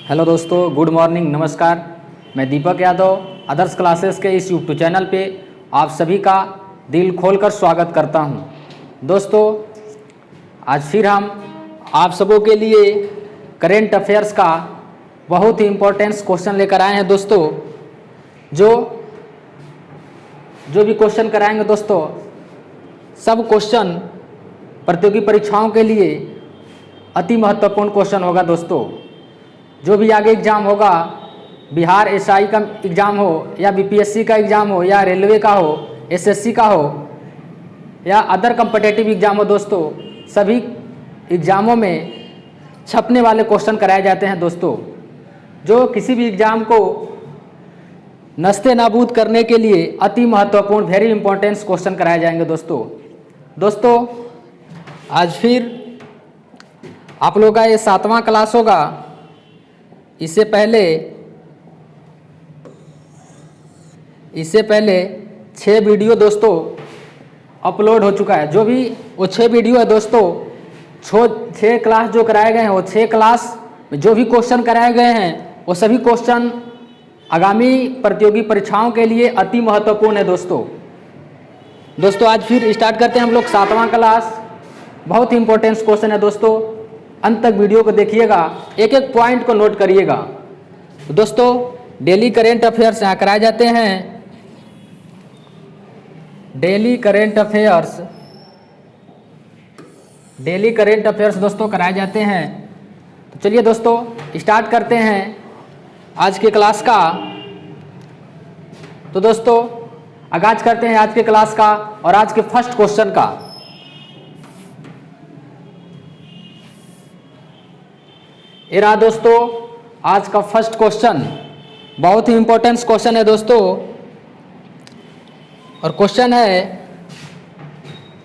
Hello दोस्तों, good morning, नमस्कार। मैं दीपक यादव आदर्श क्लासेस के इस यूट्यूब चैनल पे आप सभी का दिल खोलकर स्वागत करता हूं। दोस्तों, आज फिर हम आप सबों के लिए करेंट अफेयर्स का बहुत ही इम्पोर्टेंट क्वेश्चन लेकर आए हैं। दोस्तों, जो भी क्वेश्चन कराएंगे दोस्तों, सब क्वेश्चन प्रतियोगी परीक्षाओं के लिए अति महत्वपूर्ण क्वेश्चन होगा। दोस्तों, जो भी आगे एग्ज़ाम होगा, बिहार एसआई का एग्ज़ाम हो या बीपीएससी का एग्ज़ाम हो या रेलवे का हो, एसएससी का हो या अदर कम्पिटिटिव एग्ज़ाम हो, दोस्तों सभी एग्ज़ामों में छपने वाले क्वेश्चन कराए जाते हैं। दोस्तों, जो किसी भी एग्ज़ाम को नस्ते नाबूद करने के लिए अति महत्वपूर्ण वेरी इंपॉर्टेंट क्वेश्चन कराए जाएंगे। दोस्तों आज फिर आप लोगों का ये 7वां क्लास होगा। इससे पहले 6 वीडियो दोस्तों अपलोड हो चुका है। जो भी वो 6 वीडियो है दोस्तों, 6 क्लास जो कराए गए हैं, वो 6 क्लास में जो भी क्वेश्चन कराए गए हैं, वो सभी क्वेश्चन आगामी प्रतियोगी परीक्षाओं के लिए अति महत्वपूर्ण है। दोस्तों आज फिर स्टार्ट करते हैं हम लोग 7वां क्लास। बहुत ही इंपॉर्टेंट क्वेश्चन है दोस्तों, अंत तक वीडियो को देखिएगा, एक एक पॉइंट को नोट करिएगा। दोस्तों, डेली करेंट अफेयर्स यहाँ कराए जाते हैं। डेली करेंट अफेयर्स दोस्तों कराए जाते हैं। तो चलिए दोस्तों स्टार्ट करते हैं आज के क्लास का। तो दोस्तों आगाज करते हैं आज के क्लास का और आज के फर्स्ट क्वेश्चन का। ये रहा दोस्तों आज का फर्स्ट क्वेश्चन, बहुत ही इंपॉर्टेंट क्वेश्चन है दोस्तों। और क्वेश्चन है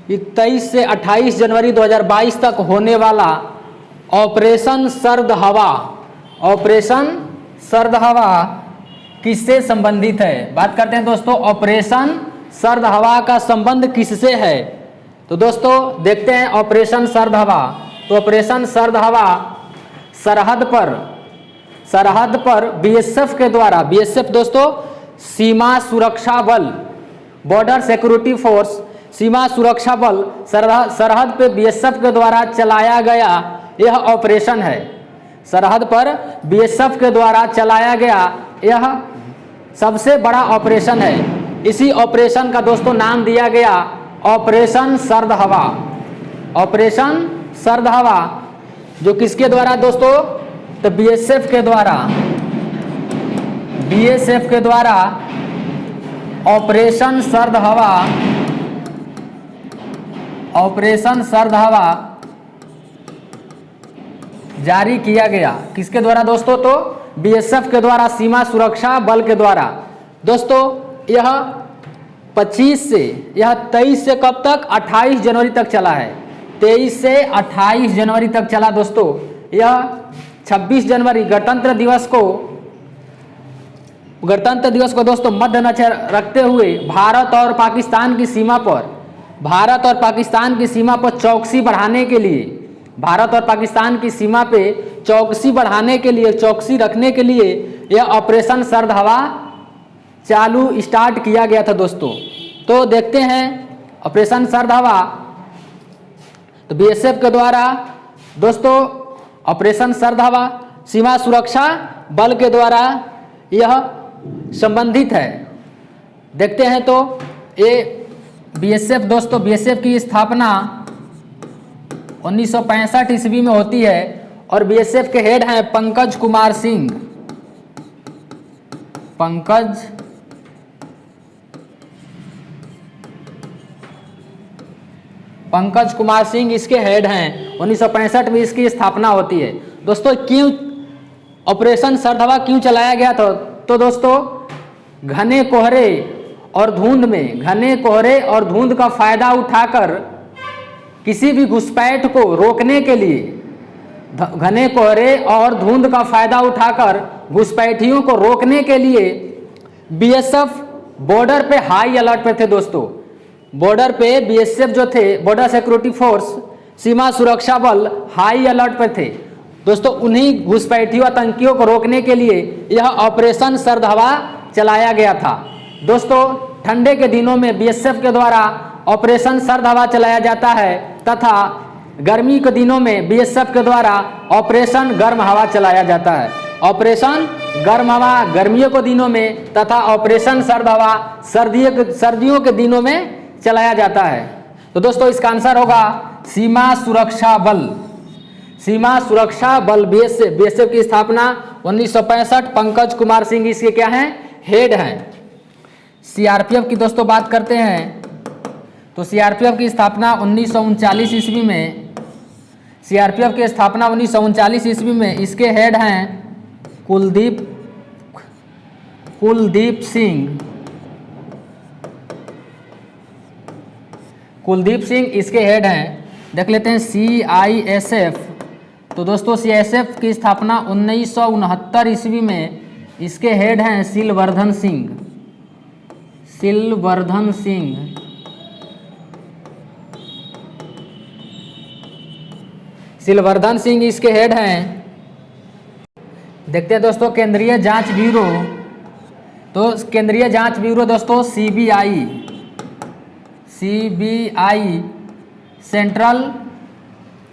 कि 23 से 28 जनवरी 2022 तक होने वाला ऑपरेशन सर्द हवा किससे संबंधित है। बात करते हैं दोस्तों, ऑपरेशन सर्द हवा का संबंध किससे है। तो दोस्तों देखते हैं ऑपरेशन सर्द हवा। तो ऑपरेशन सर्द हवा सरहद पर बीएसएफ के द्वारा, बीएसएफ दोस्तों सीमा सुरक्षा बल, बॉर्डर सिक्योरिटी फोर्स, सीमा सुरक्षा बल, सरहद पे बीएसएफ के द्वारा चलाया गया यह ऑपरेशन है। सरहद पर बीएसएफ के द्वारा चलाया गया यह सबसे बड़ा ऑपरेशन है। इसी ऑपरेशन का दोस्तों नाम दिया गया ऑपरेशन सर्द हवा। ऑपरेशन सर्द हवा जो किसके द्वारा दोस्तों, तो बीएसएफ के द्वारा ऑपरेशन सर्द हवा जारी किया गया। किसके द्वारा दोस्तों, तो बीएसएफ के द्वारा, सीमा सुरक्षा बल के द्वारा। दोस्तों यह 23 से कब तक, 28 जनवरी तक चला है। 23 से 28 जनवरी तक चला दोस्तों। यह 26 जनवरी गणतंत्र दिवस को दोस्तों मद्देनजर रखते हुए भारत और पाकिस्तान की सीमा पर चौकसी बढ़ाने के लिए, भारत और पाकिस्तान की सीमा पे चौकसी बढ़ाने के लिए, चौकसी रखने के लिए यह ऑपरेशन सर्द हवा स्टार्ट किया गया था दोस्तों। तो देखते हैं ऑपरेशन सर्द हवा। तो बीएसएफ के द्वारा दोस्तों ऑपरेशन सर्द हवा सीमा सुरक्षा बल के द्वारा यह संबंधित है। देखते हैं तो ये बीएसएफ दोस्तों, बीएसएफ की स्थापना 1965 ईस्वी में होती है और बीएसएफ के हेड हैं पंकज कुमार सिंह इसके हेड हैं। 1965 में इसकी स्थापना होती है। दोस्तों क्यों ऑपरेशन सर्द हवा क्यों चलाया गया था, तो दोस्तों घने कोहरे और धुंध का फायदा उठाकर किसी भी घुसपैठ को रोकने के लिए, घने कोहरे और धुंध का फायदा उठाकर घुसपैठियों को रोकने के लिए बीएसएफ बॉर्डर पे हाई अलर्ट पे थे दोस्तों। बॉर्डर पे बीएसएफ जो थे, बॉर्डर सिक्योरिटी फोर्स, सीमा सुरक्षा बल हाई अलर्ट पर थे। दोस्तों उन्हीं घुसपैठियों आतंकियों को रोकने के लिए यह ऑपरेशन सर्द हवा चलाया गया था। दोस्तों ठंडे के दिनों में बीएसएफ के द्वारा ऑपरेशन सर्द हवा चलाया जाता है तथा गर्मी के दिनों में बीएसएफ के द्वारा ऑपरेशन गर्म हवा चलाया जाता है। ऑपरेशन गर्म हवा गर्मियों के दिनों में तथा ऑपरेशन सर्द हवा सर्दियों के दिनों में चलाया जाता है। तो दोस्तों इसका आंसर होगा सीमा सुरक्षा बल। सीमा सुरक्षा बल बीएसएफ की स्थापना 1965, पंकज कुमार सिंह इसके क्या हैं, हेड हैं। सीआरपीएफ की दोस्तों बात करते हैं तो सीआरपीएफ की स्थापना 1939 ईस्वी में, सीआरपीएफ की स्थापना 1939 ईस्वी में इसके हेड हैं कुलदीप सिंह इसके हेड हैं। देख लेते हैं सीआईएसएफ। तो दोस्तों सीआईएसएफ की स्थापना 1969 ईस्वी में इसके हेड हैं सिलवर्धन सिंह इसके हेड हैं। देखते हैं दोस्तों केंद्रीय जांच ब्यूरो। तो केंद्रीय जांच ब्यूरो दोस्तों CBI central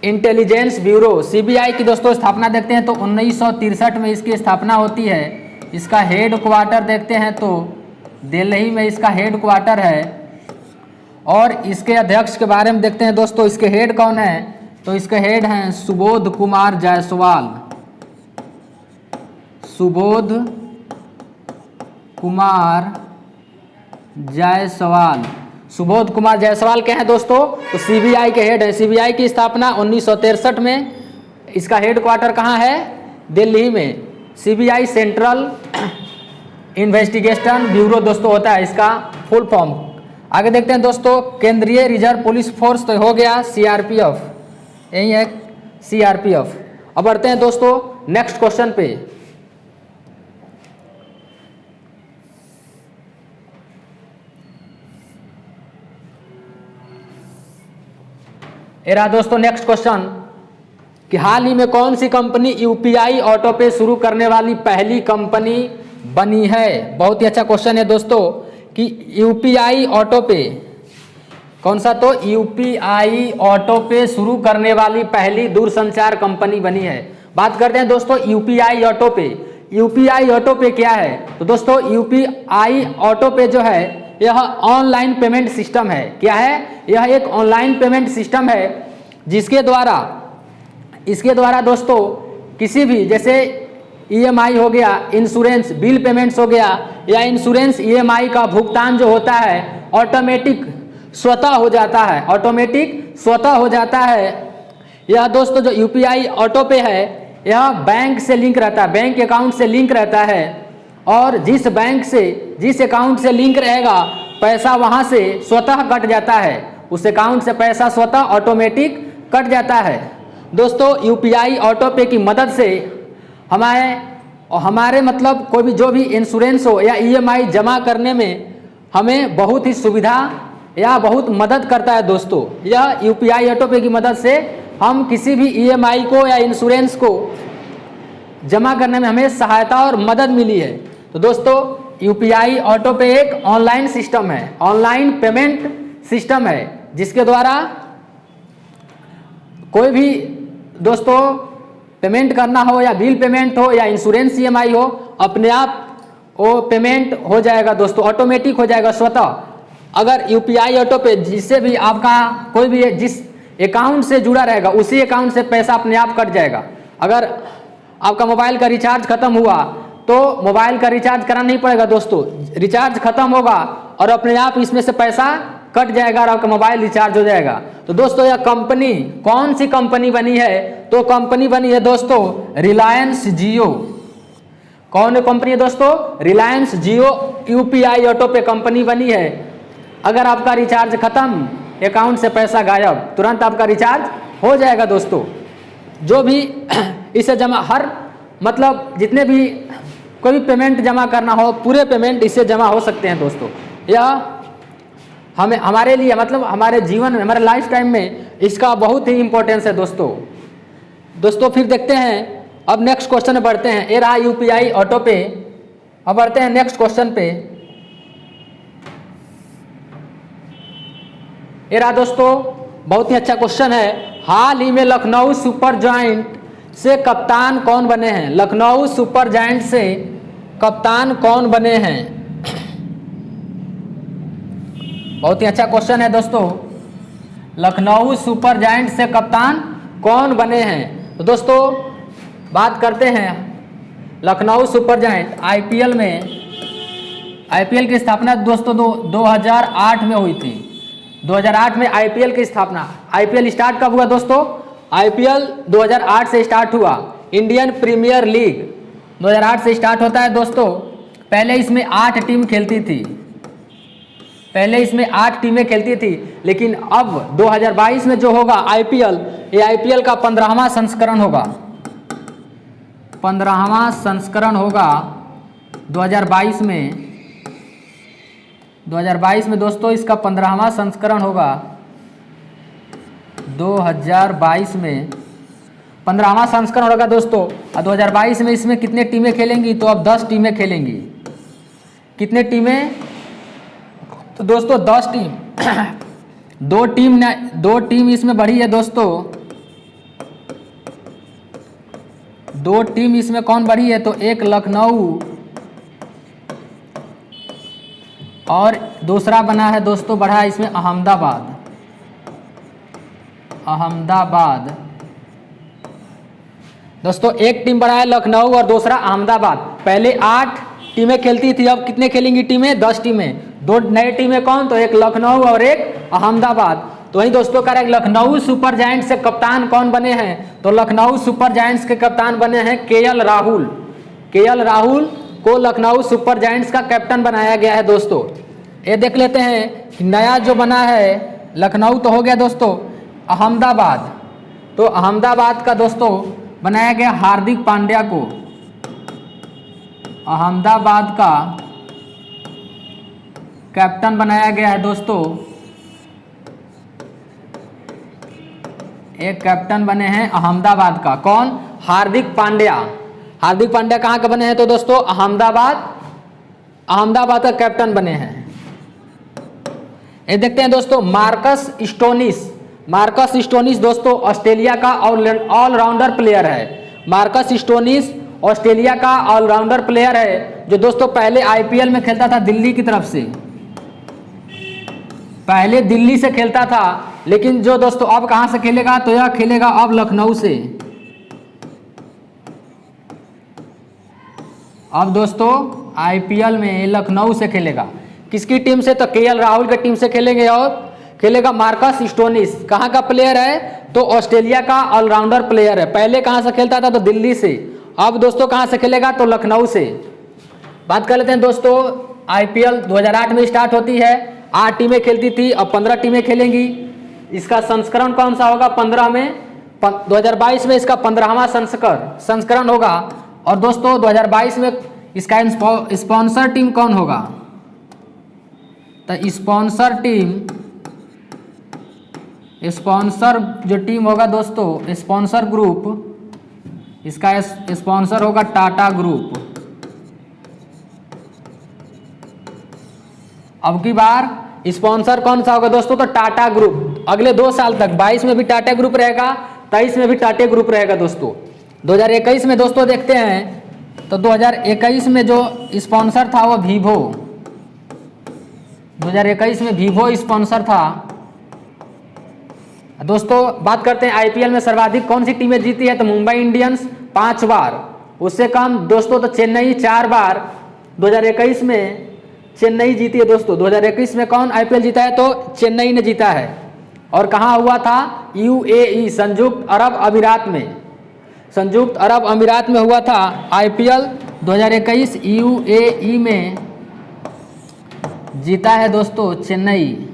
intelligence bureau, CBI की दोस्तों स्थापना देखते हैं तो 1963 में इसकी स्थापना होती है। इसका हेड क्वार्टर देखते हैं तो दिल्ली में इसका हेड क्वार्टर है। और इसके अध्यक्ष के बारे में देखते हैं दोस्तों, इसके हेड कौन है, तो इसके हेड हैं सुबोध कुमार जायसवाल। सुबोध कुमार जायसवाल क्या है दोस्तों, तो सीबीआई के हेड है। सीबीआई की स्थापना 1963 में, इसका हेड क्वार्टर कहाँ है, दिल्ली में। सीबीआई सेंट्रल इन्वेस्टिगेशन ब्यूरो दोस्तों होता है इसका फुल फॉर्म। आगे देखते हैं दोस्तों केंद्रीय रिजर्व पुलिस फोर्स, तो हो गया सीआरपीएफ, यही है सीआरपीएफ। अब बढ़ते हैं दोस्तों नेक्स्ट क्वेश्चन पे। ये रहा दोस्तों नेक्स्ट क्वेश्चन कि हाल ही में कौन सी कंपनी यूपीआई ऑटो पे शुरू करने वाली पहली कंपनी बनी है। बहुत ही अच्छा क्वेश्चन है दोस्तों कि यूपीआई ऑटो पे कौन सा, तो यूपीआई ऑटो पे शुरू करने वाली पहली दूरसंचार कंपनी बनी है। बात करते हैं दोस्तों यूपीआई ऑटो पे। यूपीआई ऑटो पे क्या है, तो दोस्तों यूपीआई ऑटो पे जो है यह ऑनलाइन पेमेंट सिस्टम है। क्या है, यह एक ऑनलाइन पेमेंट सिस्टम है इसके द्वारा दोस्तों किसी भी जैसे ईएमआई हो गया, इंश्योरेंस बिल पेमेंट्स हो गया या इंश्योरेंस ईएमआई का भुगतान जो होता है ऑटोमेटिक स्वतः हो जाता है। यह दोस्तों जो यूपीआई ऑटो पे है यह बैंक से लिंक रहता है, बैंक अकाउंट से लिंक रहता है। और जिस अकाउंट से लिंक रहेगा पैसा वहां से स्वतः कट जाता है, उस अकाउंट से पैसा स्वतः ऑटोमेटिक कट जाता है। दोस्तों यूपीआई ऑटो पे की मदद से हमारे मतलब कोई भी जो भी इंश्योरेंस हो या ईएमआई जमा करने में हमें बहुत ही सुविधा या बहुत मदद करता है दोस्तों। यह यूपीआई ऑटो पे की मदद से हम किसी भी ईएमआई को या इंश्योरेंस को जमा करने में हमें सहायता और मदद मिली है। तो दोस्तों यूपीआई ऑटो पे एक ऑनलाइन सिस्टम है, ऑनलाइन पेमेंट सिस्टम है जिसके द्वारा कोई भी दोस्तों पेमेंट करना हो या बिल पेमेंट हो या इंश्योरेंस ईएमआई हो, अपने आप वो पेमेंट हो जाएगा दोस्तों, ऑटोमेटिक हो जाएगा स्वतः। अगर यूपीआई ऑटो पे जिससे भी आपका कोई भी जिस अकाउंट से जुड़ा रहेगा उसी अकाउंट से पैसा अपने आप कट जाएगा। अगर आपका मोबाइल का रिचार्ज खत्म हुआ तो मोबाइल का रिचार्ज कराना नहीं पड़ेगा दोस्तों, रिचार्ज खत्म होगा और अपने आप इसमें से पैसा कट जाएगा और आपका मोबाइल रिचार्ज हो जाएगा। तो दोस्तों यह कंपनी कौन सी कंपनी बनी है, तो कंपनी बनी है दोस्तों रिलायंस जियो। कौन कंपनी है दोस्तों, रिलायंस जियो यूपीआई ऑटो पे कंपनी बनी है। अगर आपका रिचार्ज खत्म, अकाउंट से पैसा गायब, तुरंत आपका रिचार्ज हो जाएगा दोस्तों। जो भी इसे जमा हर मतलब जितने भी कोई भी पेमेंट जमा करना हो पूरे पेमेंट इससे जमा हो सकते हैं दोस्तों। यह हमारे लिए मतलब हमारे जीवन में हमारे लाइफ टाइम में इसका बहुत ही इम्पोर्टेंस है दोस्तों। दोस्तों फिर देखते हैं, अब नेक्स्ट क्वेश्चन में बढ़ते हैं। ये रहा यूपीआई ऑटो पे। अब बढ़ते हैं नेक्स्ट क्वेश्चन पे। ये रहा दोस्तों, बहुत ही अच्छा क्वेश्चन है। हाल ही में लखनऊ सुपर जायंट से कप्तान कौन बने हैं? लखनऊ सुपर जायंट से कप्तान कौन बने हैं? बहुत ही अच्छा क्वेश्चन है दोस्तों। लखनऊ सुपर जायंट से कप्तान कौन बने हैं? तो दोस्तों बात करते हैं लखनऊ सुपर जायंट। आईपीएल की स्थापना दोस्तों 2008 में हुई थी। 2008 में आईपीएल की स्थापना। आईपीएल स्टार्ट कब हुआ दोस्तों? आईपीएल 2008 से स्टार्ट हुआ। इंडियन प्रीमियर लीग 2008 से स्टार्ट होता है दोस्तों। पहले इसमें 8 टीम खेलती थी। पहले इसमें 8 टीमें खेलती थी, लेकिन अब 2022 में जो होगा आईपीएल, ये आईपीएल का 15वां संस्करण होगा। 15वां संस्करण होगा 2022 में। 2022 में दोस्तों इसका 15वां संस्करण होगा। 2022 में 15वां संस्करण होगा दोस्तों। और 2022 में इसमें कितने टीमें खेलेंगी? तो अब 10 टीमें खेलेंगी। कितने टीमें? तो दोस्तों 10 टीम। दो टीम इसमें बढ़ी है दोस्तों। 2 टीम इसमें कौन बढ़ी है? तो एक लखनऊ और दूसरा बना है दोस्तों, बढ़ा है इसमें अहमदाबाद। दोस्तों एक टीम बढ़ा है लखनऊ और दूसरा अहमदाबाद। पहले 8 टीमें खेलती थी, अब कितने खेलेंगी टीमें? 10 टीमें। 2 नए टीमें कौन? तो एक लखनऊ और एक अहमदाबाद। तो वही दोस्तों कह रहे हैं लखनऊ सुपर जायंट से कप्तान कौन बने हैं? तो लखनऊ सुपर जायंट्स के कप्तान बने हैं केएल राहुल। केएल राहुल को लखनऊ सुपर जायंट्स का कैप्टन बनाया गया है दोस्तों। ये देख लेते हैं कि नया जो बना है, लखनऊ तो हो गया दोस्तों, अहमदाबाद। तो अहमदाबाद का दोस्तों बनाया गया हार्दिक पांड्या को। अहमदाबाद का कैप्टन बनाया गया है दोस्तों। एक कैप्टन बने हैं अहमदाबाद का, कौन? हार्दिक पांड्या। हार्दिक पांड्या कहाँ के बने हैं? तो दोस्तों अहमदाबाद का कैप्टन बने हैं। ये देखते हैं दोस्तों मार्कस स्टोनिस। मार्कस स्टोनिस दोस्तों ऑस्ट्रेलिया का ऑलराउंडर प्लेयर है। मार्कस स्टोनिस ऑस्ट्रेलिया का ऑलराउंडर प्लेयर है, जो दोस्तों पहले आईपीएल में खेलता था दिल्ली की तरफ से। पहले दिल्ली से खेलता था, लेकिन जो दोस्तों अब कहां से खेलेगा? तो यह खेलेगा अब लखनऊ से। अब दोस्तों आईपीएल में लखनऊ से खेलेगा। किसकी टीम से? तो केएल राहुल की टीम से खेलेंगे और खेलेगा मार्कस स्टोनिस। कहां का प्लेयर है? तो ऑस्ट्रेलिया का ऑलराउंडर प्लेयर है। पहले कहां से खेलता था? तो दिल्ली से। अब दोस्तों कहां से खेलेगा? तो लखनऊ से। बात कर लेते हैं दोस्तों, आईपीएल 2008 में स्टार्ट होती है, 8 टीमें खेलती थी, अब 15 टीमें खेलेंगी। इसका संस्करण कौन सा होगा? 15 में 2022 में इसका 15वां संस्करण होगा। और दोस्तों 2022 में इसका स्पॉन्सर टीम कौन होगा? तो स्पॉन्सर जो टीम होगा दोस्तों, स्पॉन्सर ग्रुप, इसका स्पॉन्सर होगा टाटा ग्रुप। अब की बार स्पॉन्सर कौन सा होगा दोस्तों? तो टाटा ग्रुप। अगले 2 साल तक 22 में भी टाटा ग्रुप रहेगा, 23 में भी टाटा ग्रुप रहेगा दोस्तों। 2021 में दोस्तों देखते हैं, तो 2021 में जो स्पॉन्सर था वो वीवो। 2021 में वीवो स्पॉन्सर था दोस्तों। बात करते हैं आईपीएल में सर्वाधिक कौन सी टीमें जीती है? तो मुंबई इंडियंस 5 बार, उससे कम दोस्तों तो चेन्नई 4 बार। 2021 में चेन्नई जीती है दोस्तों। 2021 में कौन आईपीएल जीता है? तो चेन्नई ने जीता है। और कहाँ हुआ था? यूएई, संयुक्त अरब अमीरात में। संयुक्त अरब अमीरात में हुआ था आईपीएल 2021। यूएई में जीता है दोस्तों चेन्नई।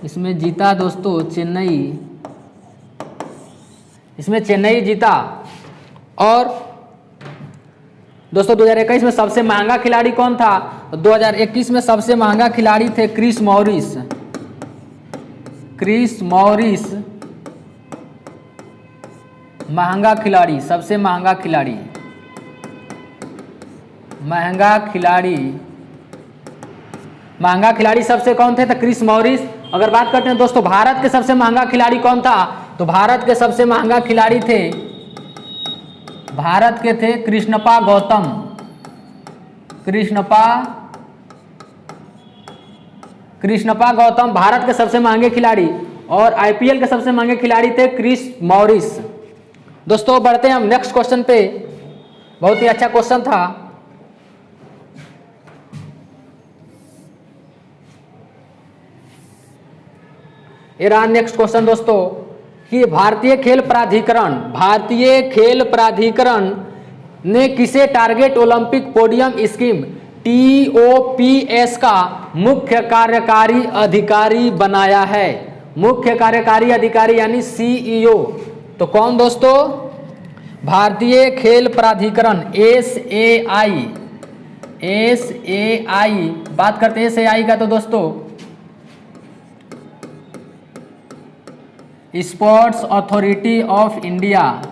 इसमें जीता दोस्तों चेन्नई, इसमें चेन्नई जीता। और दोस्तों 2021 में सबसे महंगा खिलाड़ी कौन था? 2021 में सबसे महंगा खिलाड़ी थे क्रिस मॉरिस। महंगा खिलाड़ी, सबसे महंगा खिलाड़ी, महंगा खिलाड़ी, महंगा खिलाड़ी सबसे कौन थे? तो क्रिस मॉरिस। अगर बात करते हैं दोस्तों भारत के सबसे महंगा खिलाड़ी कौन था, तो भारत के सबसे महंगा खिलाड़ी थे, भारत के थे कृष्णप्पा गौतम, कृष्णप्पा गौतम भारत के सबसे महंगे खिलाड़ी। और आईपीएल के सबसे महंगे खिलाड़ी थे क्रिस मॉरिस। दोस्तों बढ़ते हैं हम नेक्स्ट क्वेश्चन पे, बहुत ही अच्छा क्वेश्चन था। ये रहा नेक्स्ट क्वेश्चन दोस्तों कि भारतीय खेल प्राधिकरण ने किसे target Olympic podium scheme TOPS का मुख्य कार्यकारी अधिकारी बनाया है? मुख्य कार्यकारी अधिकारी यानी CEO। तो कौन दोस्तों? भारतीय खेल प्राधिकरण SAI। बात करते हैं SAI का, तो दोस्तों sports authority of India,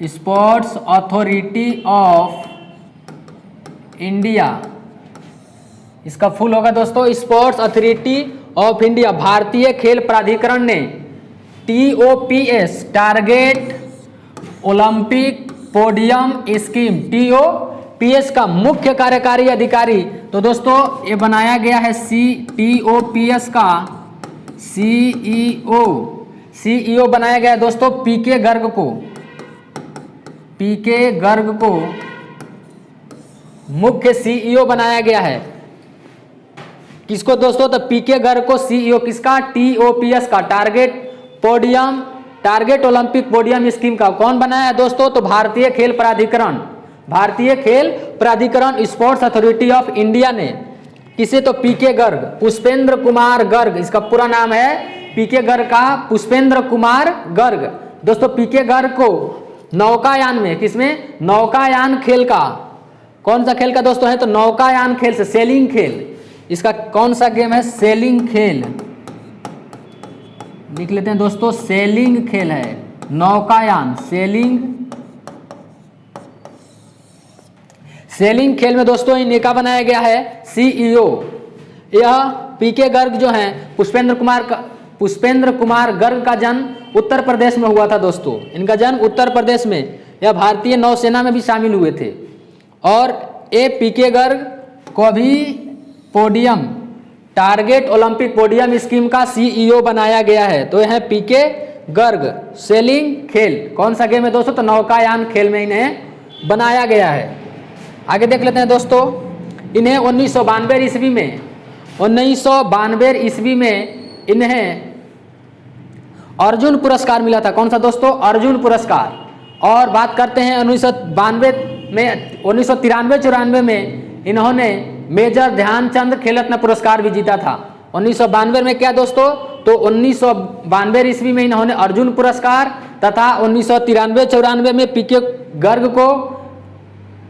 sports authority of India, इसका फुल होगा दोस्तों स्पोर्ट्स अथॉरिटी ऑफ इंडिया। भारतीय खेल प्राधिकरण ने TOPS target Olympic podium scheme TOPS का मुख्य कार्यकारी अधिकारी, तो दोस्तों ये बनाया गया है TOPS का CEO बनाया गया है दोस्तों PK गर्ग को मुख्य CEO बनाया गया है। किसको दोस्तों? तो PK गर्ग को CEO किसका? TOPS का टारगेट ओलंपिक पोडियम स्कीम का कौन बनाया है दोस्तों? तो भारतीय खेल प्राधिकरण स्पोर्ट्स अथॉरिटी ऑफ इंडिया ने। किसे? तो PK गर्ग, पुष्पेंद्र कुमार गर्ग, इसका पूरा नाम है PK गर्ग का पुष्पेंद्र कुमार गर्ग। दोस्तों PK गर्ग को नौकायान में, किसमें? नौकायान खेल का, कौन सा खेल का दोस्तों है? तो नौकायान खेल से, सेलिंग खेल, इसका कौन सा गेम है? सेलिंग खेल, लिख लेते हैं दोस्तों, सेलिंग खेल है, नौकायान, सेलिंग खेल में दोस्तों इन्हें का बनाया गया है CEO। यह PK गर्ग जो है पुष्पेंद्र कुमार गर्ग का जन्म उत्तर प्रदेश में हुआ था दोस्तों। इनका जन्म उत्तर प्रदेश में, यह भारतीय नौसेना में भी शामिल हुए थे। और ये PK गर्ग को भी टारगेट ओलंपिक पोडियम स्कीम का CEO बनाया गया है। तो यह है PK गर्ग। सेलिंग खेल कौन सा गेम है दोस्तों? तो नौकायान खेल में इन्हें बनाया गया है। आगे देख लेते हैं दोस्तों, इन्हें 1992 ईस्वी में इन्हें अर्जुन पुरस्कार मिला था। कौन सा दोस्तों? अर्जुन पुरस्कार। और बात करते हैं 1993-94 में इन्होंने मेजर ध्यानचंद खेल रत्न पुरस्कार भी जीता था। 1992 में क्या दोस्तों? तो 1992 ईस्वी में इन्होंने अर्जुन पुरस्कार तथा 1993-94 में PK गर्ग को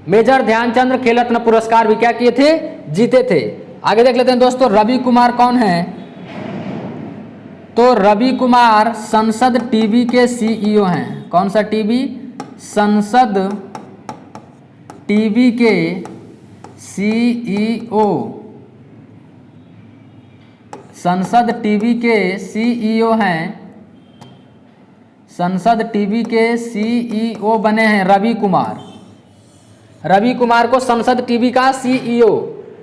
मेजर ध्यानचंद खेल रत्न पुरस्कार भी क्या किए थे? जीते थे। आगे देख लेते हैं दोस्तों, रवि कुमार कौन है? तो रवि कुमार संसद टीवी के CEO हैं। कौन सा टीवी? संसद टीवी के CEO, संसद टीवी के CEO हैं, संसद टीवी के CEO बने हैं रवि कुमार। रवि कुमार को संसद टीवी का CEO,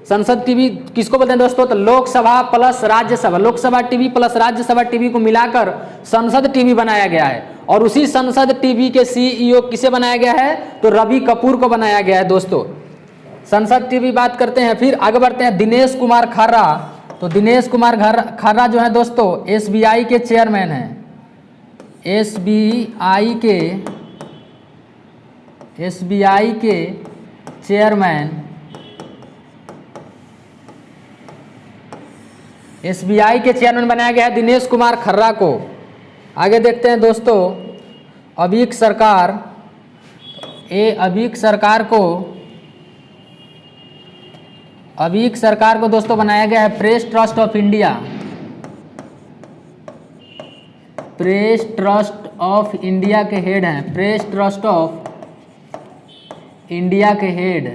संसद टीवी किसको बोलते हैं दोस्तों? तो Lok Sabha plus Rajya Sabha, Lok Sabha TV plus Rajya Sabha TV को मिलाकर संसद टीवी बनाया गया है। और उसी संसद टीवी के CEO किसे बनाया गया है? तो रवि कपूर को बनाया गया है दोस्तों। संसद टीवी बात करते हैं। फिर आगे बढ़ते हैं, दिनेश कुमार खर्रा। तो दिनेश कुमार खर्रा जो है दोस्तों SBI के चेयरमैन हैं, SBI के चेयरमैन, SBI के चेयरमैन बनाया गया है दिनेश कुमार खर्रा को। आगे देखते हैं दोस्तों, अबीक सरकार को दोस्तों बनाया गया है press trust of India. Press trust of India के हेड हैं, प्रेस ट्रस्ट ऑफ इंडिया के head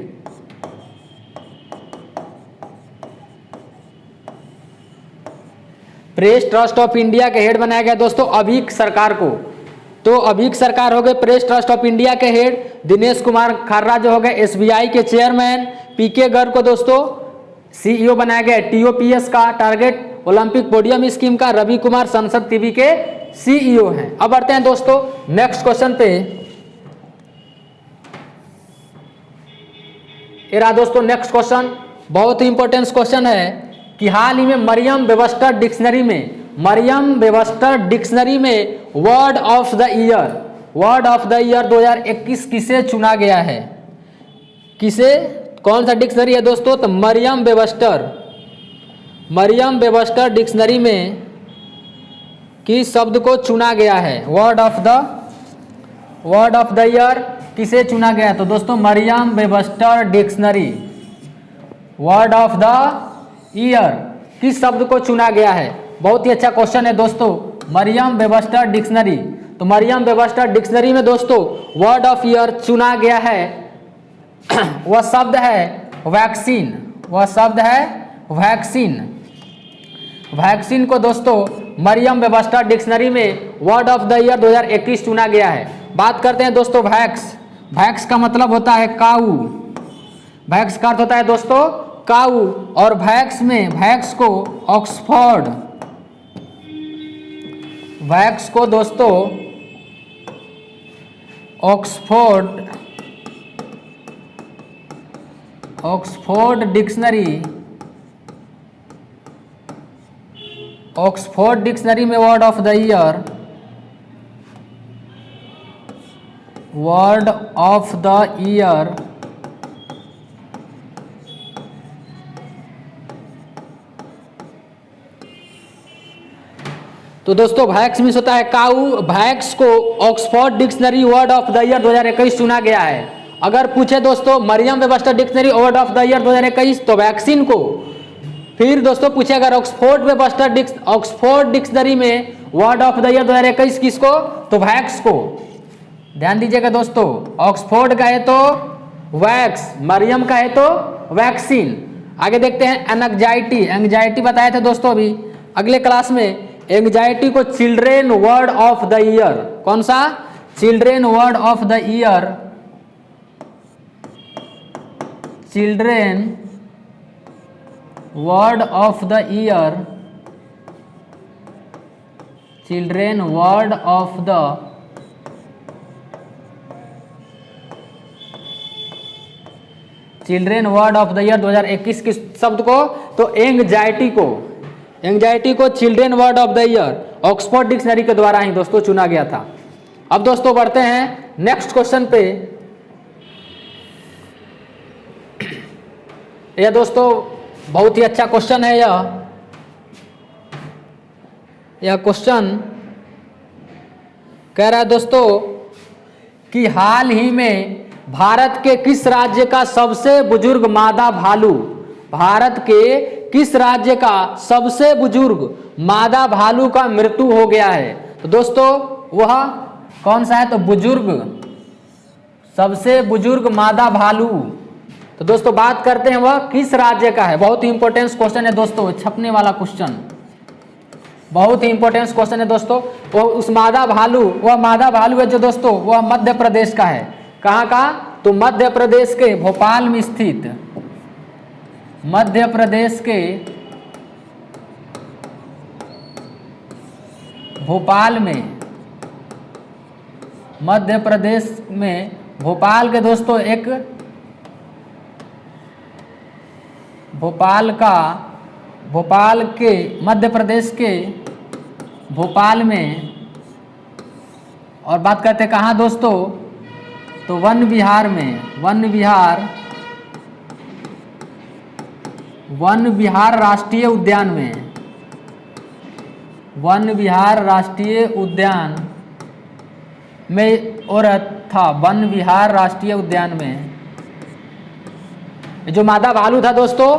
press trust of India के हेड बनाया गया दोस्तों अभीक सरकार को। तो अभीक सरकार हो गए प्रेस ट्रस्ट ऑफ इंडिया के हेड। दिनेश कुमार खर्रा जो हो गए एसबीआई के चेयरमैन। पीके गर्ग को दोस्तों सीईओ बनाया गया टीओपीएस का, टारगेट ओलंपिक पोडियम स्कीम का। रवि कुमार संसद टीवी के सीईओ हैं। अब बढ़ते हैं दोस्तों नेक्स्ट क्वेश्चन पे। ये रहा दोस्तों नेक्स्ट क्वेश्चन, बहुत ही इंपॉर्टेंट क्वेश्चन है कि हाल ही में मरियम वेबस्टर डिक्शनरी में वर्ड ऑफ द ईयर 2021 किसे चुना गया है? किसे, कौन सा डिक्शनरी है दोस्तों? तो मरियम वेबस्टर डिक्शनरी में किस शब्द को चुना गया है? वर्ड ऑफ द ईयर किसे चुना गया? तो दोस्तों Merriam Webster dictionary word of the year किस शब्द को चुना गया है? बहुत ही अच्छा क्वेश्चन है दोस्तों। मरियम वेबस्टर डिक्शनरी, तो मरियम वेबस्टर डिक्शनरी में दोस्तों वर्ड ऑफ ईयर चुना गया है वह शब्द है वैक्सीन। वैक्सीन को दोस्तों मरियम वेबस्टर डिक्शनरी में वर्ड ऑफ द ईयर 2021 चुना गया है। बात करते हैं दोस्तों वैक्स का मतलब होता है काऊ। वैक्स का अर्थ होता है दोस्तों काऊ, और वैक्स को ऑक्सफोर्ड डिक्शनरी में वर्ड ऑफ द ईयर तो दोस्तों वैक्स मीन्स होता है काऊ। वैक्स को Oxford dictionary word of the year 2021 चुना गया है। अगर पूछे दोस्तों Merriam Webster dictionary word of the year 2021 तो वैक्सीन को। फिर दोस्तों पूछे अगर ऑक्सफोर्ड डिक्शनरी में वर्ड ऑफ द ईयर 2021 किसको? तो वैक्स को। ध्यान दीजिएगा दोस्तों, ऑक्सफोर्ड का है तो वैक्स, मरियम का है तो वैक्सीन। आगे देखते हैं एंग्जाइटी बताए थे दोस्तों अभी अगले क्लास में। एंग्जाइटी को children word of the year, कौन सा? Children word of the year, children word of the year, children word of the year 2021 किस शब्द को? तो एंग्जाइटी को children word of the year Oxford dictionary के द्वारा ही दोस्तों चुना गया था। अब दोस्तों बढ़ते हैं नेक्स्ट क्वेश्चन पे। यह दोस्तों बहुत ही अच्छा क्वेश्चन है। यह क्वेश्चन कह रहा है दोस्तों कि हाल ही में भारत के किस राज्य का सबसे बुजुर्ग मादा भालू, भारत के किस राज्य का सबसे बुजुर्ग मादा भालू का मृत्यु हो गया है? तो दोस्तों वह कौन सा है? तो सबसे बुजुर्ग मादा भालू। तो दोस्तों बात करते हैं वह किस राज्य का है। बहुत ही इंपॉर्टेंट क्वेश्चन है दोस्तों, छपने वाला क्वेश्चन, बहुत ही इंपॉर्टेंट क्वेश्चन है दोस्तों। वो उस मादा भालू है जो दोस्तों वह मध्य प्रदेश का है। कहाँ का? तो मध्य प्रदेश के भोपाल में स्थित, मध्य प्रदेश के भोपाल के दोस्तों एक मध्य प्रदेश के भोपाल में। और बात करते हैं कहाँ दोस्तों? तो वन विहार राष्ट्रीय उद्यान में, वन विहार राष्ट्रीय उद्यान में औरत था। वन विहार राष्ट्रीय उद्यान में जो मादा भालू था दोस्तों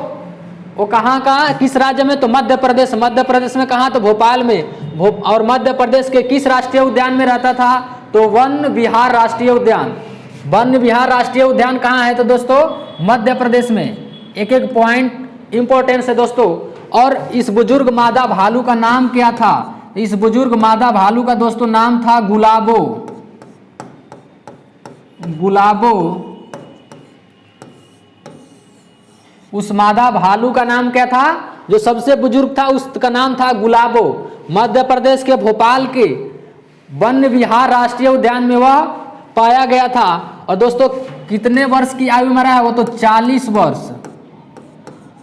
वो कहाँ का, किस राज्य में? तो मध्य प्रदेश में कहाँ? तो भोपाल में। और मध्य प्रदेश के किस राष्ट्रीय उद्यान में रहता था? तो वन विहार राष्ट्रीय उद्यान। वन विहार राष्ट्रीय उद्यान कहाँ है? तो दोस्तों मध्य प्रदेश में। एक एक पॉइंट इंपॉर्टेंस है दोस्तों। और इस बुजुर्ग मादा भालू का नाम क्या था? इस बुजुर्ग मादा भालू का दोस्तों नाम था गुलाबो। गुलाबो। उस मादा भालू का नाम क्या था? जो सबसे बुजुर्ग था उसका नाम था गुलाबो। मध्य प्रदेश के भोपाल के वन विहार राष्ट्रीय उद्यान में वह पाया गया था। और दोस्तों कितने वर्ष की आयु में रहा है? वो तो 40 वर्ष।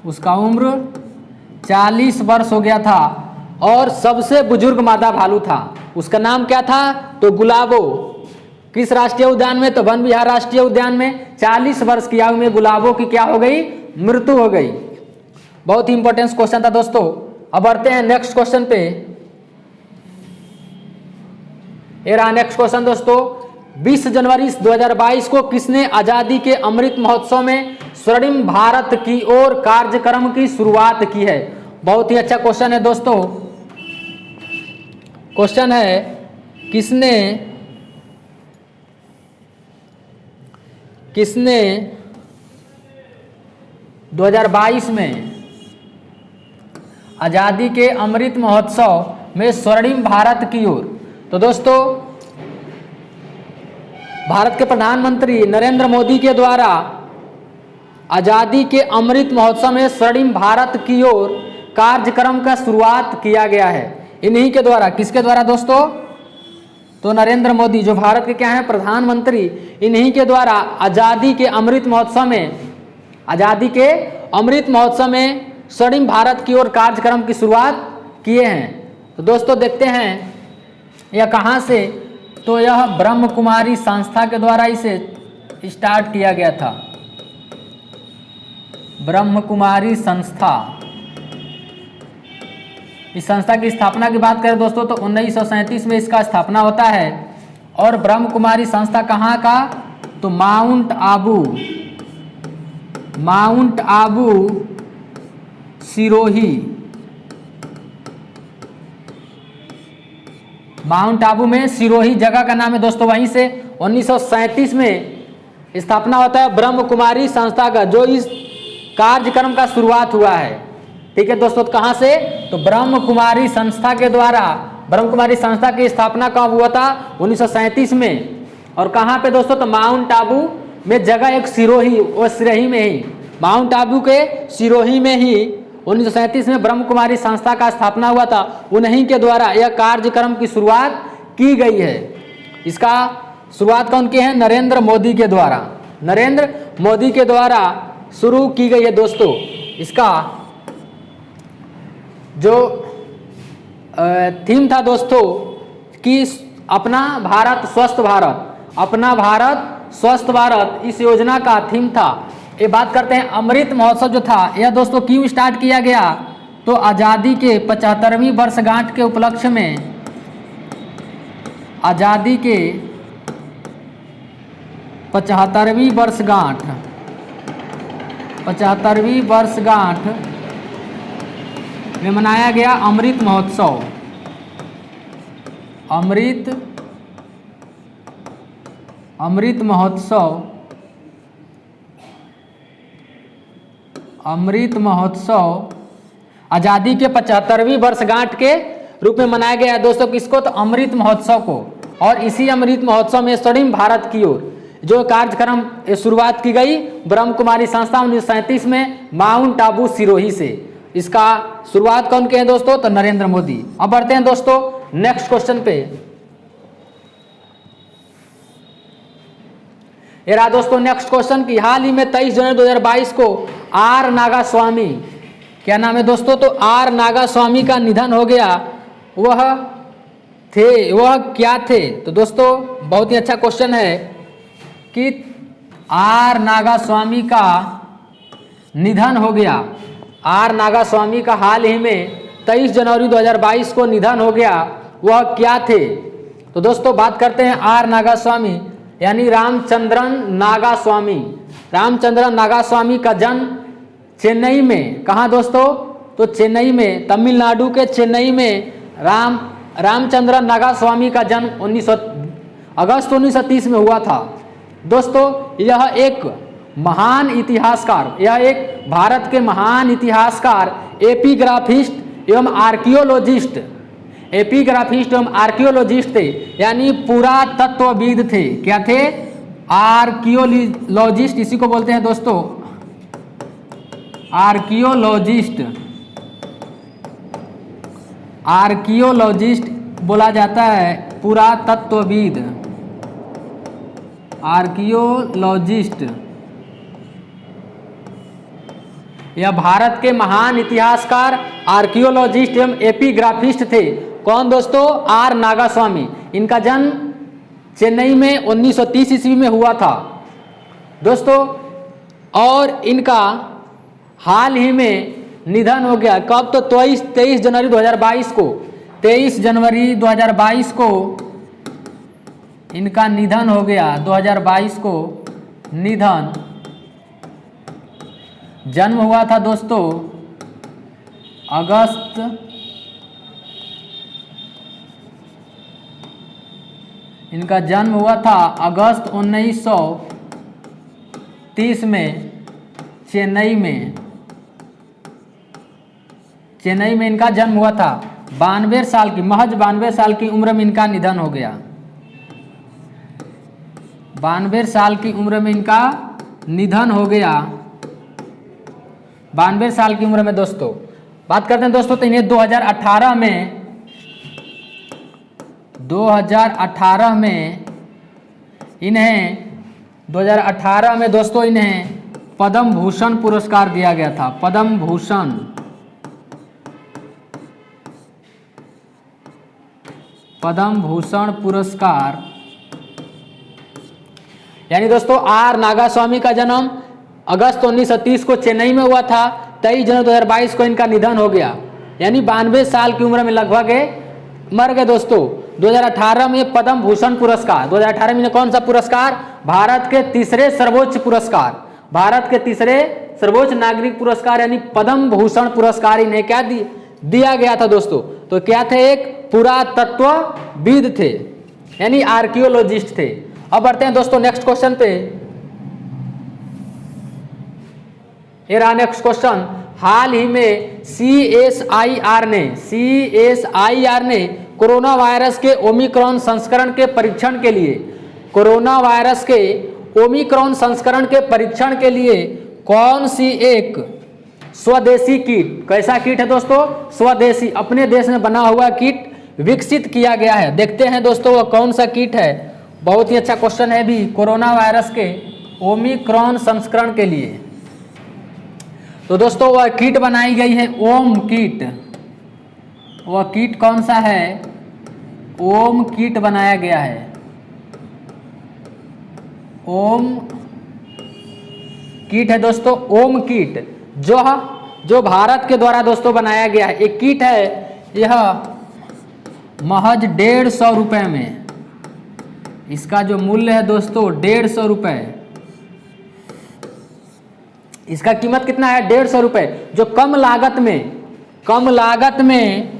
उसका उम्र 40 वर्ष हो गया था और सबसे बुजुर्ग मादा भालू था। उसका नाम क्या था? तो गुलाबो। किस राष्ट्रीय उद्यान में? तो वन विहार राष्ट्रीय उद्यान में। 40 वर्ष की आयु में गुलाबो की क्या हो गई? मृत्यु हो गई। बहुत ही इंपॉर्टेंट क्वेश्चन था दोस्तों। अब बढ़ते हैं नेक्स्ट क्वेश्चन पे। ये रहा नेक्स्ट क्वेश्चन दोस्तों। 20 जनवरी 2022 को किसने आजादी के अमृत महोत्सव में स्वर्णिम भारत की ओर कार्यक्रम की शुरुआत की है? बहुत ही अच्छा क्वेश्चन है दोस्तों। क्वेश्चन है किसने 2022 में आजादी के अमृत महोत्सव में स्वर्णिम भारत की ओर? तो दोस्तों भारत के प्रधानमंत्री नरेंद्र मोदी के द्वारा आजादी के अमृत महोत्सव में स्वर्णिम भारत की ओर कार्यक्रम का शुरुआत किया गया है। इन्हीं के द्वारा। किसके द्वारा दोस्तों? तो नरेंद्र मोदी जो भारत के क्या हैं? प्रधानमंत्री। इन्हीं के द्वारा आजादी के अमृत महोत्सव में स्वर्णिम भारत की ओर कार्यक्रम की शुरुआत किए हैं। तो दोस्तों देखते हैं यह कहाँ से? तो यह ब्रह्म कुमारी संस्था के द्वारा इसे स्टार्ट किया गया था। ब्रह्म कुमारी संस्था। इस संस्था की स्थापना की बात करें दोस्तों तो 1937 में इसका स्थापना होता है। और ब्रह्म कुमारी संस्था कहाँ का? तो माउंट आबू सिरोही। माउंट आबू में सिरोही जगह का नाम है दोस्तों। वहीं से 1937 में स्थापना होता है ब्रह्म कुमारी संस्था का, जो इस कार्यक्रम का शुरुआत हुआ है। ठीक है दोस्तों। तो कहाँ से? तो ब्रह्म कुमारी संस्था के द्वारा। ब्रह्म कुमारी संस्था की स्थापना कब हुआ था? 1937 में। और कहाँ पे दोस्तों? तो माउंट आबू में जगह एक सिरोही, वो सिरोही में ही, माउंट आबू के सिरोही में ही 1937 में ब्रह्म कुमारी संस्था का स्थापना हुआ था। उन्हीं के द्वारा यह कार्यक्रम की शुरुआत की गई है। इसका शुरुआत कौन की है? नरेंद्र मोदी के द्वारा। नरेंद्र मोदी के द्वारा शुरू की गई है दोस्तों। इसका जो थीम था दोस्तों कि अपना भारत स्वस्थ भारत, अपना भारत स्वस्थ भारत, इस योजना का थीम था। ये बात करते हैं अमृत महोत्सव जो था यह दोस्तों क्यों स्टार्ट किया गया? तो आज़ादी के 75वीं वर्षगांठ के उपलक्ष्य में, आज़ादी के 75वीं वर्षगांठ में मनाया गया अमृत महोत्सव। अमृत महोत्सव आज़ादी के 75वीं वर्षगांठ के रूप में मनाया गया है दोस्तों। किसको? तो अमृत महोत्सव को। और इसी अमृत महोत्सव में स्वर्णिम भारत की ओर जो कार्यक्रम शुरुआत की गई ब्रह्म कुमारी संस्था 1937 में माउंट आबू सिरोही से। इसका शुरुआत कौन के हैं दोस्तों? तो नरेंद्र मोदी। अब बढ़ते हैं दोस्तों नेक्स्ट क्वेश्चन पे। ये रहा दोस्तों नेक्स्ट क्वेश्चन की हाल ही में 23 जनवरी 2022 को आर नागास्वामी, क्या नाम है दोस्तों? तो आर नागास्वामी का निधन हो गया। वह क्या थे? तो दोस्तों बहुत ही अच्छा क्वेश्चन है कि आर नागास्वामी का निधन हो गया। आर नागास्वामी का हाल ही में 23 जनवरी 2022 को निधन हो गया। वह क्या थे? तो दोस्तों बात करते हैं आर नागास्वामी यानी रामचंद्रन नागास्वामी। रामचंद्रन नागास्वामी का जन्म चेन्नई में, कहाँ दोस्तों? तो चेन्नई में, तमिलनाडु के चेन्नई में रामचंद्रन नागास्वामी का जन्म अगस्त 1930 में हुआ था। दोस्तों यह एक महान इतिहासकार, यह एक भारत के महान इतिहासकार, एपिग्राफिस्ट एवं आर्कियोलॉजिस्ट थे, यानी पुरातत्वविद थे। क्या थे? आर्कियोलॉजिस्ट, इसी को बोलते हैं दोस्तों आर्कियोलॉजिस्ट बोला जाता है, पुरातत्वविद, आर्कियोलॉजिस्ट। यह भारत के महान इतिहासकार, आर्कियोलॉजिस्ट एवं एपिग्राफिस्ट थे। कौन दोस्तों? आर नागास्वामी। इनका जन्म चेन्नई में 1930 ईस्वी में हुआ था दोस्तों, और इनका हाल ही में निधन हो गया। कब? तो 23 जनवरी 2022 को, 23 जनवरी 2022 को इनका निधन हो गया। 2022 को निधन। जन्म हुआ था दोस्तों अगस्त 1930 में चेन्नई में इनका जन्म हुआ था। 92 साल की, महज 92 साल की उम्र में इनका निधन हो गया। 92 साल की उम्र में इनका निधन हो गया। 92 साल की उम्र में दोस्तों बात करते हैं दोस्तों, तो इन्हें 2018 में दोस्तों इन्हें पद्म भूषण पुरस्कार दिया गया था। पद्म भूषण पुरस्कार। यानी दोस्तों आर नागास्वामी का जन्म अगस्त 1930 को चेन्नई में हुआ था। 23 जनवरी 2022 को इनका निधन हो गया, यानी 92 साल की उम्र में लगभग मर गए दोस्तों। 2018 में पद्म भूषण पुरस्कार, 2018 में कौन सा पुरस्कार? भारत के तीसरे सर्वोच्च पुरस्कार, भारत के तीसरे सर्वोच्च नागरिक पुरस्कार यानी पद्म भूषण पुरस्कार इन्हें क्या दिया गया था दोस्तों? तो क्या थे? एक पुरातत्वविद थे, यानी आर्कियोलॉजिस्ट थे। अब बढ़ते हैं दोस्तों नेक्स्ट क्वेश्चन पे। ये रहा नेक्स्ट क्वेश्चन। हाल ही में CSIR ने कोरोना वायरस के ओमिक्रॉन संस्करण के परीक्षण के लिए, कोरोना वायरस के ओमिक्रॉन संस्करण के परीक्षण के लिए कौन सी एक स्वदेशी किट, कैसा किट है दोस्तों? स्वदेशी, अपने देश में बना हुआ किट विकसित किया गया है। देखते हैं दोस्तों वह कौन सा किट है। बहुत ही अच्छा क्वेश्चन है भी, कोरोना वायरस के ओमिक्रॉन संस्करण के लिए। तो दोस्तों वह किट बनाई गई है ओम किट। वह किट कौन सा है? ओम किट बनाया गया है। ओम किट है दोस्तों, ओम किट जो भारत के द्वारा दोस्तों बनाया गया है। एक किट है, यह महज 150 रुपये में, इसका जो मूल्य है दोस्तों 150 रुपये। इसका कीमत कितना है? 150 रुपये, जो कम लागत में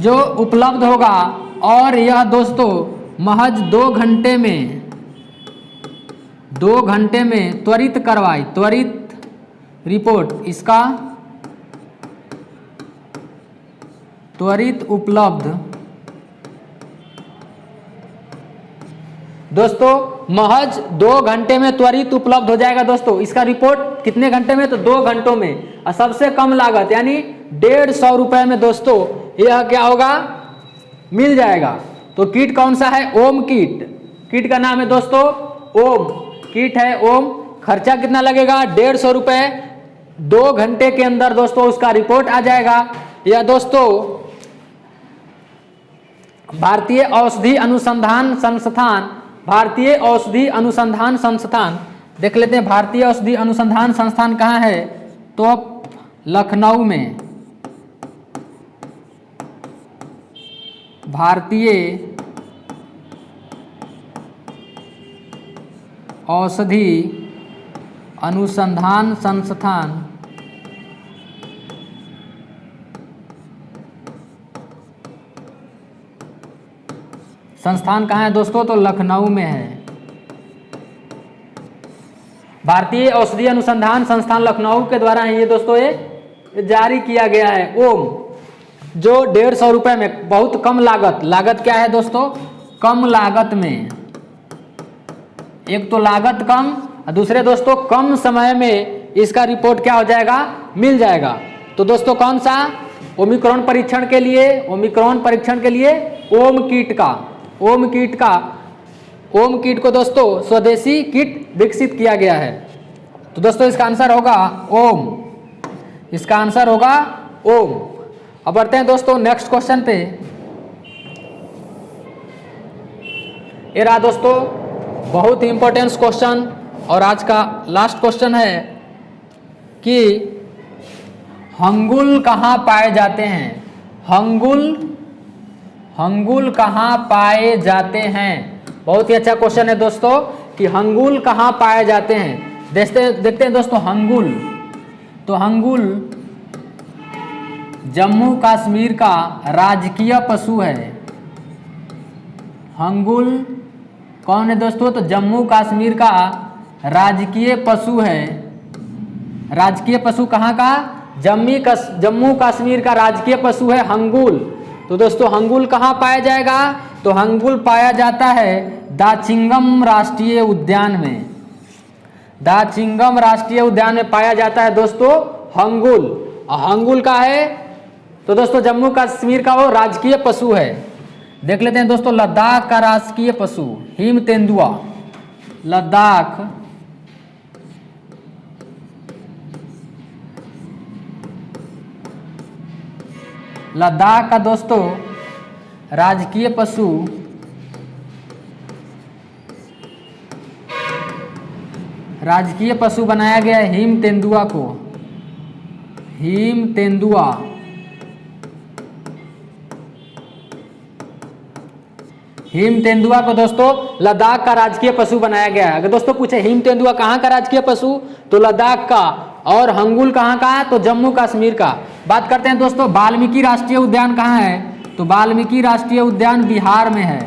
जो उपलब्ध होगा। और यह दोस्तों महज 2 घंटे में त्वरित रिपोर्ट, इसका त्वरित उपलब्ध दोस्तों, महज 2 घंटे में त्वरित उपलब्ध हो जाएगा दोस्तों। इसका रिपोर्ट कितने घंटे में? तो 2 घंटों में। और सबसे कम लागत यानी 150 रुपये में दोस्तों यह क्या होगा? मिल जाएगा। तो किट कौन सा है? ओम किट। किट का नाम है दोस्तों ओम किट है, ओम। खर्चा कितना लगेगा? 150 रुपये। 2 घंटे के अंदर दोस्तों उसका रिपोर्ट आ जाएगा। यह दोस्तों भारतीय औषधि अनुसंधान संस्थान, देख लेते हैं भारतीय औषधि अनुसंधान संस्थान कहाँ है? तो लखनऊ में। भारतीय औषधि अनुसंधान संस्थान संस्थान कहाँ है दोस्तों? तो लखनऊ में है। भारतीय औषधीय अनुसंधान संस्थान लखनऊ के द्वारा ये दोस्तों ये जारी किया गया है। ओम, जो 150 रुपये में बहुत कम लागत क्या है दोस्तों? कम लागत में, एक तो लागत कम और दूसरे दोस्तों कम समय में इसका रिपोर्ट क्या हो जाएगा? मिल जाएगा। तो दोस्तों कौन सा? ओमिक्रॉन परीक्षण के लिए, ओमिक्रॉन परीक्षण के लिए ओम किट को दोस्तों स्वदेशी किट विकसित किया गया है। तो दोस्तों इसका आंसर होगा ओम, इसका आंसर होगा ओम। अब बढ़ते हैं दोस्तों नेक्स्ट क्वेश्चन पे। ये रहा दोस्तों बहुत ही इंपॉर्टेंट क्वेश्चन और आज का लास्ट क्वेश्चन है कि हंगुल कहाँ पाए जाते हैं? हंगुल कहाँ पाए जाते हैं? बहुत ही अच्छा क्वेश्चन है दोस्तों कि हंगुल कहाँ पाए जाते हैं। देखते हैं दोस्तों हंगुल। तो हंगुल जम्मू कश्मीर का राजकीय पशु है। हंगुल कौन है दोस्तों? तो जम्मू कश्मीर का राजकीय पशु है। राजकीय पशु कहाँ का? जम्मू कश्मीर का राजकीय पशु है हंगुल। तो दोस्तों हंगुल कहाँ पाया जाएगा? तो हंगुल पाया जाता है दाचिंगम राष्ट्रीय उद्यान में। दाचिंगम राष्ट्रीय उद्यान में पाया जाता है दोस्तों हंगुल। और हंगुल का है तो दोस्तों जम्मू कश्मीर का वो राजकीय पशु है। देख लेते हैं दोस्तों लद्दाख का राजकीय पशु हिम तेंदुआ। लद्दाख का दोस्तों राजकीय पशु बनाया गया है हिम तेंदुआ को। हिम तेंदुआ को दोस्तों लद्दाख का राजकीय पशु बनाया गया है। अगर दोस्तों पूछे हिम तेंदुआ कहाँ का राजकीय पशु? तो लद्दाख का। और हंगुल कहाँ का? तो जम्मू कश्मीर का। बात करते हैं दोस्तों वाल्मीकि राष्ट्रीय उद्यान कहाँ है? तो वाल्मीकि राष्ट्रीय उद्यान बिहार में है।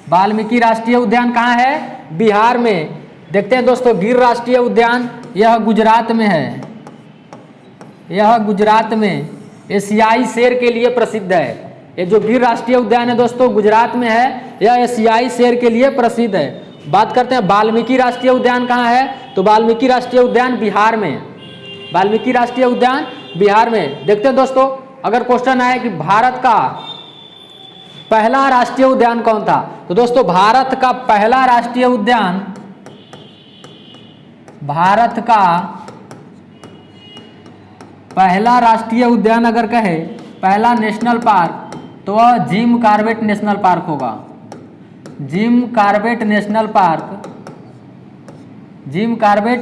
वाल्मीकि राष्ट्रीय उद्यान कहाँ है? बिहार में। देखते हैं दोस्तों गिर राष्ट्रीय उद्यान, यह गुजरात में है। यह गुजरात में एशियाई शेर के लिए प्रसिद्ध है। ये जो गिर राष्ट्रीय उद्यान है दोस्तों गुजरात में है, यह एशियाई शेर के लिए प्रसिद्ध है। बात करते हैं वाल्मीकि राष्ट्रीय उद्यान कहाँ है? तो वाल्मीकि राष्ट्रीय उद्यान बिहार में। वाल्मीकि राष्ट्रीय उद्यान बिहार में। देखते हैं दोस्तों अगर क्वेश्चन आए कि भारत का पहला राष्ट्रीय उद्यान कौन था? तो दोस्तों भारत का पहला राष्ट्रीय उद्यान अगर कहे पहला नेशनल पार्क तो वह जिम कॉर्बेट नेशनल पार्क होगा। जिम कॉर्बेट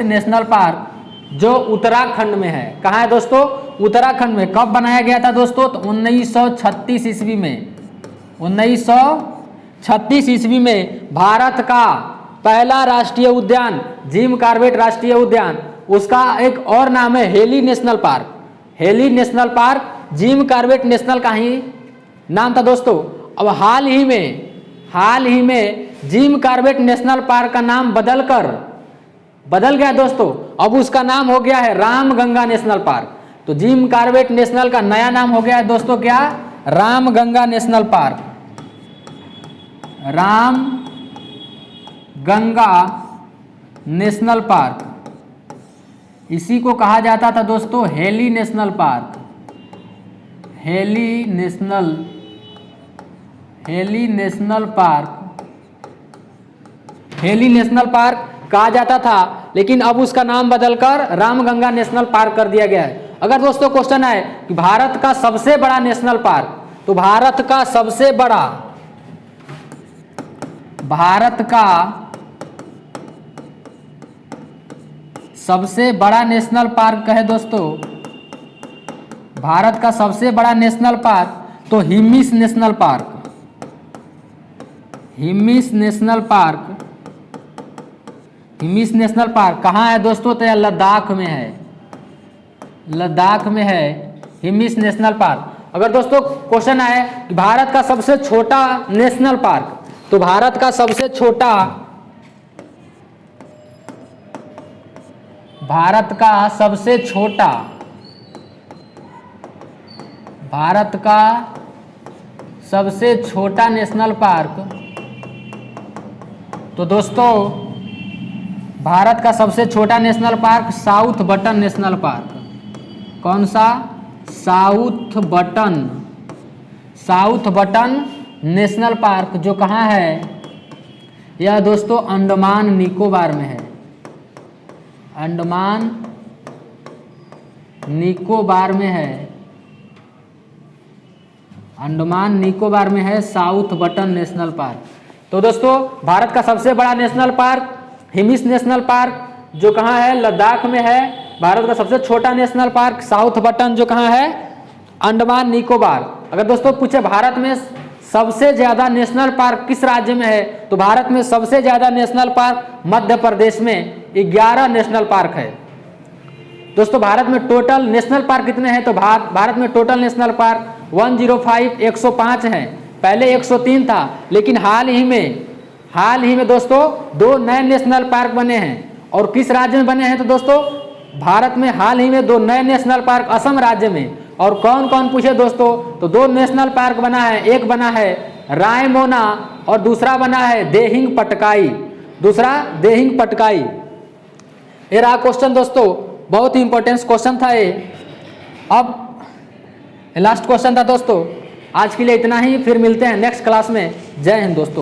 नेशनल पार्क जो उत्तराखंड में है। कहाँ है दोस्तों? उत्तराखंड में। कब बनाया गया था दोस्तों? तो 1936 ईस्वी में। 1936 ईस्वी में भारत का पहला राष्ट्रीय उद्यान जिम कॉर्बेट राष्ट्रीय उद्यान, उसका एक और नाम है heli national park. Heli national park Jim Corbett national का ही नाम था दोस्तों। अब हाल ही में जिम कॉर्बेट नेशनल पार्क का नाम बदल गया दोस्तों। अब उसका नाम हो गया है रामगंगा नेशनल पार्क। तो जिम कॉर्बेट नेशनल का नया नाम हो गया है दोस्तों क्या? Ramganga national park. Ramganga national park, इसी को कहा जाता था दोस्तों heli national park. Heli national park कहा जाता था, लेकिन अब उसका नाम बदलकर रामगंगा नेशनल पार्क कर दिया गया है। अगर दोस्तों क्वेश्चन है कि भारत का सबसे बड़ा नेशनल पार्क, तो भारत का सबसे बड़ा नेशनल पार्क कहे दोस्तों, भारत का सबसे बड़ा नेशनल पार्क तो हिमिस नेशनल पार्क कहाँ है दोस्तों? तो यह लद्दाख में है। Hemis national park. अगर दोस्तों क्वेश्चन आए कि भारत का सबसे छोटा नेशनल पार्क, तो भारत का सबसे छोटा नेशनल पार्क, तो दोस्तों भारत का सबसे छोटा national park south button national park. कौन सा? साउथ बटन नेशनल पार्क, जो कहाँ है? यह दोस्तों अंडमान निकोबार में है। अंडमान निकोबार में है साउथ बटन नेशनल पार्क। तो दोस्तों भारत का सबसे बड़ा national park Hemis national park, जो कहाँ है? लद्दाख में है। भारत का सबसे छोटा नेशनल पार्क साउथ बटन, जो कहाँ है? अंडमान निकोबार। अगर दोस्तों पूछे भारत में सबसे ज्यादा नेशनल पार्क किस राज्य में है, तो भारत में सबसे ज्यादा नेशनल पार्क मध्य प्रदेश में 11 नेशनल पार्क है। दोस्तों भारत में टोटल नेशनल पार्क कितने हैं, तो भारत में टोटल नेशनल पार्क 105 है। पहले 103 था, लेकिन हाल ही में दोस्तों 2 नए नेशनल पार्क बने हैं। और किस राज्य में बने हैं, तो दोस्तों भारत में हाल ही में 2 नए नेशनल पार्क असम राज्य में। और कौन कौन पूछे दोस्तों, तो 2 नेशनल पार्क बना है, एक बना है रायमोना और दूसरा बना है देहिंग पटकाई। ये रहा क्वेश्चन दोस्तों, बहुत ही इंपॉर्टेंट क्वेश्चन था ये। अब लास्ट क्वेश्चन था दोस्तों। आज के लिए इतना ही, फिर मिलते हैं नेक्स्ट क्लास में। जय हिंद दोस्तों।